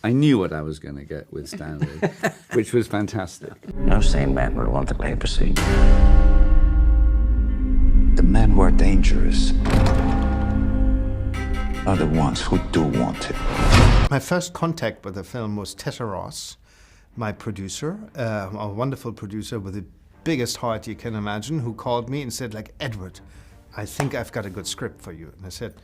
I knew what I was going to get with Stanley, which was fantastic. No sane man would want the leprosy. The men who are dangerous are the ones who do want it. My first contact with the film was Tessa Ross, my producer, a wonderful producer with the biggest heart you can imagine, who called me and said, like, Edward, I think I've got a good script for you. And I said,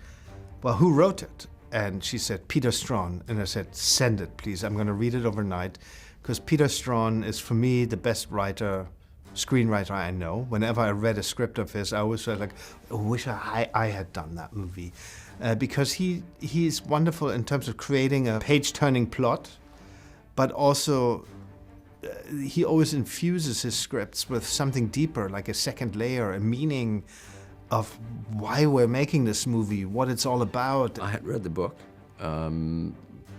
well, who wrote it? And she said, Peter Strawn. And I said, send it, please. I'm going to read it overnight. Because Peter Strawn is, for me, the best screenwriter I know. Whenever I read a script of his, I always felt like, I wish I had done that movie. Because he's wonderful in terms of creating a page-turning plot, but also he always infuses his scripts with something deeper, like a second layer, a meaning of why we're making this movie, what it's all about. I had read the book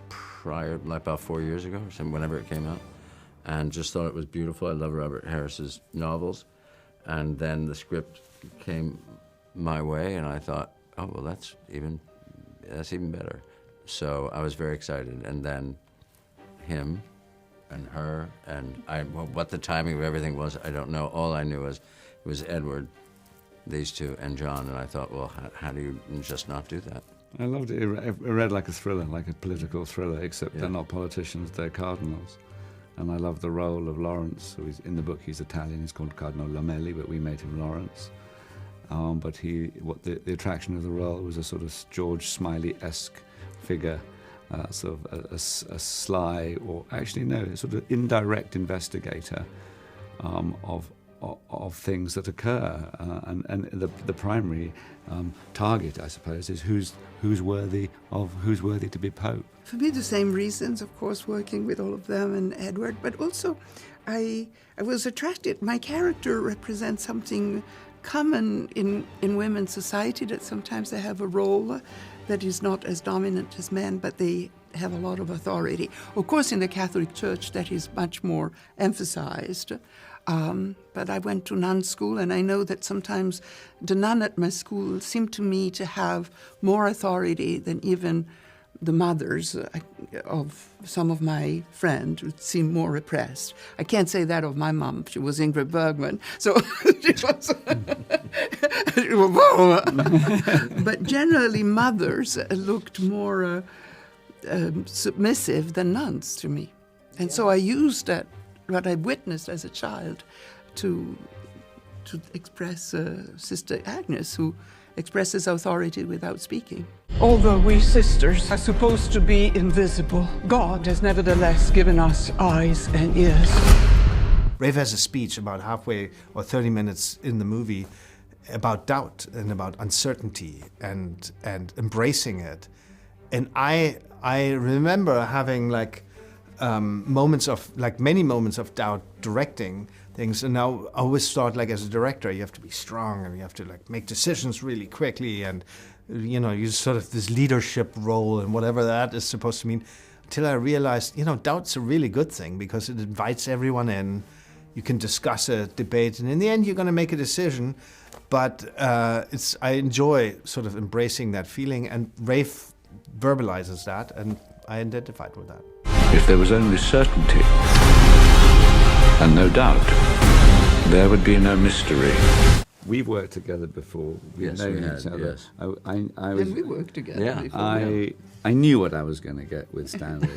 prior, like about 4 years ago, or something, whenever it came out, and just thought it was beautiful. I love Robert Harris's novels. And then the script came my way, and I thought, oh, well, that's even better. So I was very excited. And then him and her, and well, what the timing of everything was, I don't know. All I knew was it was Edward, these two, and John, and I thought, well, how do you just not do that? I loved it. It read like a thriller, like a political thriller, except they're not politicians, they're cardinals. And I love the role of Lawrence, who is, in the book he's Italian, he's called Cardinal Lamelli, but we made him Lawrence. But the attraction of the role was a sort of George Smiley-esque figure, sort of a sly, or actually no, sort of indirect investigator of things that occur, and the primary target, I suppose, is who's worthy to be Pope. For me, the same reasons, of course, working with all of them and Edward, but also I was attracted. My character represents something common in women's society, that sometimes they have a role that is not as dominant as men, but they have a lot of authority. Of course, in the Catholic Church, that is much more emphasized. But I went to nun school, and I know that sometimes the nun at my school seemed to me to have more authority than even the mothers of some of my friends, who seemed more repressed. I can't say that of my mom. She was Ingrid Bergman, so she was. But generally, mothers looked more submissive than nuns to me. And so I used that, what I witnessed as a child, to express Sister Agnes, who expresses authority without speaking. Although we sisters are supposed to be invisible, God has nevertheless given us eyes and ears. Rafe has a speech about halfway or 30 minutes in the movie about doubt and about uncertainty and embracing it. And I remember having many moments of doubt directing things, and now I always thought, like, as a director, you have to be strong and you have to make decisions really quickly, and you sort of this leadership role and whatever that is supposed to mean, until I realized, doubt's a really good thing because it invites everyone in. You can discuss it, debate, and in the end you're going to make a decision. But I enjoy sort of embracing that feeling, and Rafe verbalizes that, and I identified with that. If there was only certainty and no doubt, there would be no mystery. We've worked together before. Yes, we had, yes. And we worked together before. I knew what I was going to get with Stanley,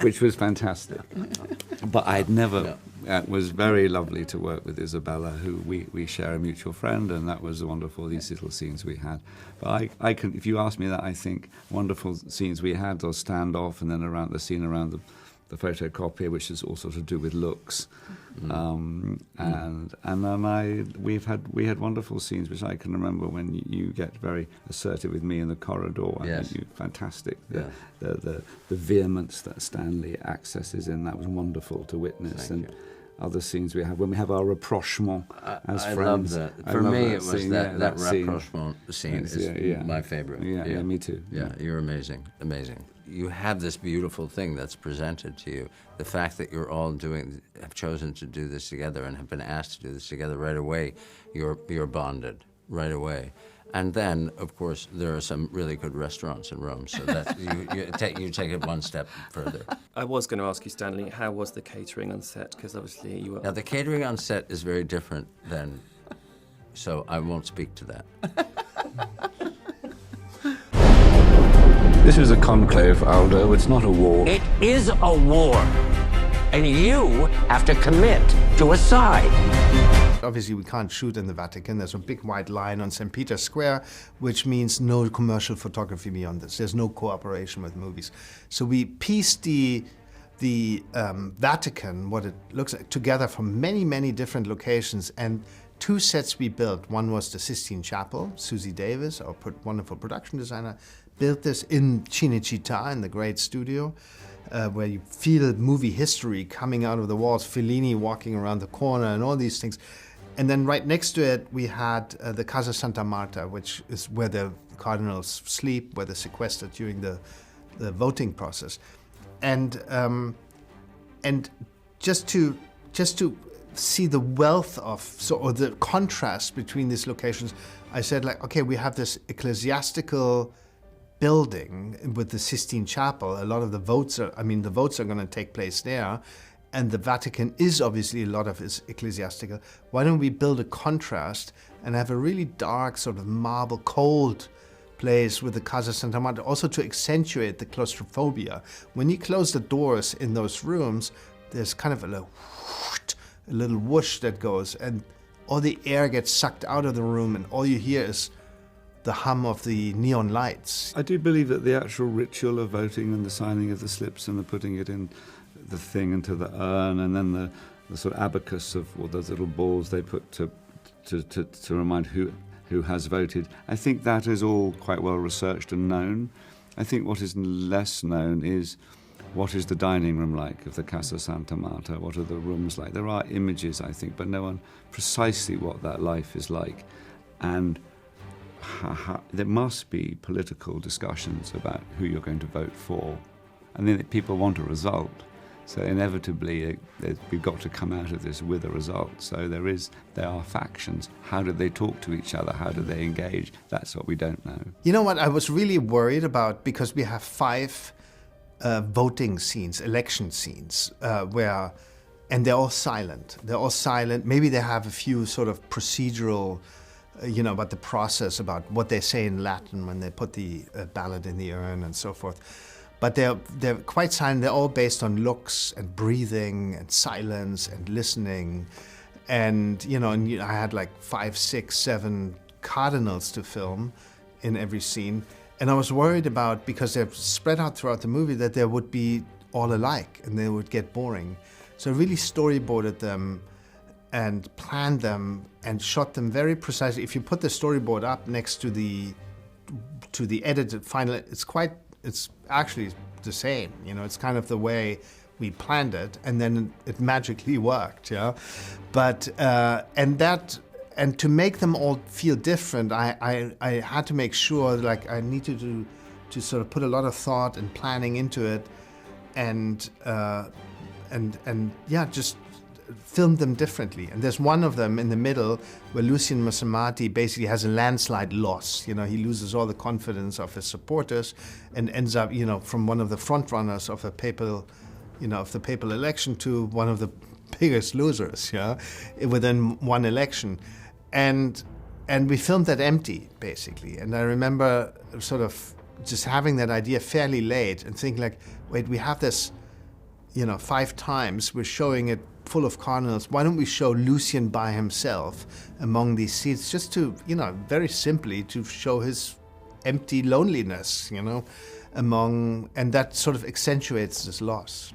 which was fantastic. But I'd never... It was very lovely to work with Isabella, who we share a mutual friend, and that was wonderful, these little scenes we had. But I can, if you ask me that, I think wonderful scenes we had, those standoff, and then around the scene around the photocopier, which is all sort of to do with looks. And then we had wonderful scenes, which I can remember when you get very assertive with me in the corridor. I think you fantastic. The vehemence that Stanley accesses in, that was wonderful to witness. Thank you. Other scenes we have when we have our rapprochement as I friends. love that. For me, it was scene, that scene. rapprochement scene is my favorite. Yeah, me too. Yeah, you're amazing. You have this beautiful thing that's presented to you. The fact that you're all have chosen to do this together and have been asked to do this together right away, you're bonded right away. And then, of course, there are some really good restaurants in Rome, so that you take it one step further. I was going to ask you, Stanley, how was the catering on set? Because obviously you were... Now, the catering on set is very different than... So I won't speak to that. This is a conclave, Aldo. It's not a war. It is a war, and you have to commit to a side. Obviously, we can't shoot in the Vatican. There's a big white line on St. Peter's Square, which means no commercial photography beyond this. There's no cooperation with movies. So we pieced the Vatican, what it looks like, together from many, many different locations. And 2 sets we built. One was the Sistine Chapel. Susie Davis, our wonderful production designer, built this in Cinecittà, in the great studio, where you feel movie history coming out of the walls, Fellini walking around the corner and all these things. And then right next to it, we had the Casa Santa Marta, which is where the cardinals sleep, where they're sequestered during the voting process. And just to see the wealth of, or the contrast between these locations, I said, like, okay, we have this ecclesiastical building with the Sistine Chapel. A lot of the votes are going to take place there. And the Vatican is obviously a lot of its ecclesiastical. Why don't we build a contrast and have a really dark, sort of marble, cold place with the Casa Santa Marta, also to accentuate the claustrophobia. When you close the doors in those rooms, there's kind of a little whoosh that goes, and all the air gets sucked out of the room, and all you hear is the hum of the neon lights. I do believe that the actual ritual of voting and the signing of the slips and the putting it in the thing into the urn, and then the sort of abacus of all those little balls they put to remind who has voted. I think that is all quite well researched and known. I think what is less known is what is the dining room like of the Casa Santa Marta? What are the rooms like? There are images, I think, but no one precisely what that life is like. And there must be political discussions about who you're going to vote for. And then people want a result. So inevitably, we've got to come out of this with a result. So there are factions. How do they talk to each other? How do they engage? That's what we don't know. You know what I was really worried about, because we have 5 voting scenes, election scenes, and they're all silent. They're all silent. Maybe they have a few sort of procedural, about the process, about what they say in Latin when they put the ballot in the urn and so forth. But they're quite silent. They're all based on looks and breathing and silence and listening. And, I had like 5, 6, 7 cardinals to film in every scene. And I was worried about, because they're spread out throughout the movie, that they would be all alike and they would get boring. So I really storyboarded them and planned them and shot them very precisely. If you put the storyboard up next to the edited final, it's actually the same. It's kind of the way we planned it, and then it magically worked. Yeah, but and to make them all feel different, I had to make sure, like, I needed to sort of put a lot of thought and planning into it, and just film them differently. And there's one of them in the middle where Lucian Musumati basically has a landslide loss. He loses all the confidence of his supporters and ends up, from one of the front runners of the papal election to one of the biggest losers, within one election. And we filmed that empty, basically. And I remember sort of just having that idea fairly late and thinking, like, wait, we have this, 5 times, we're showing it full of cardinals. Why don't we show Lucian by himself among these seats, just to, very simply to show his empty loneliness, and that sort of accentuates this loss.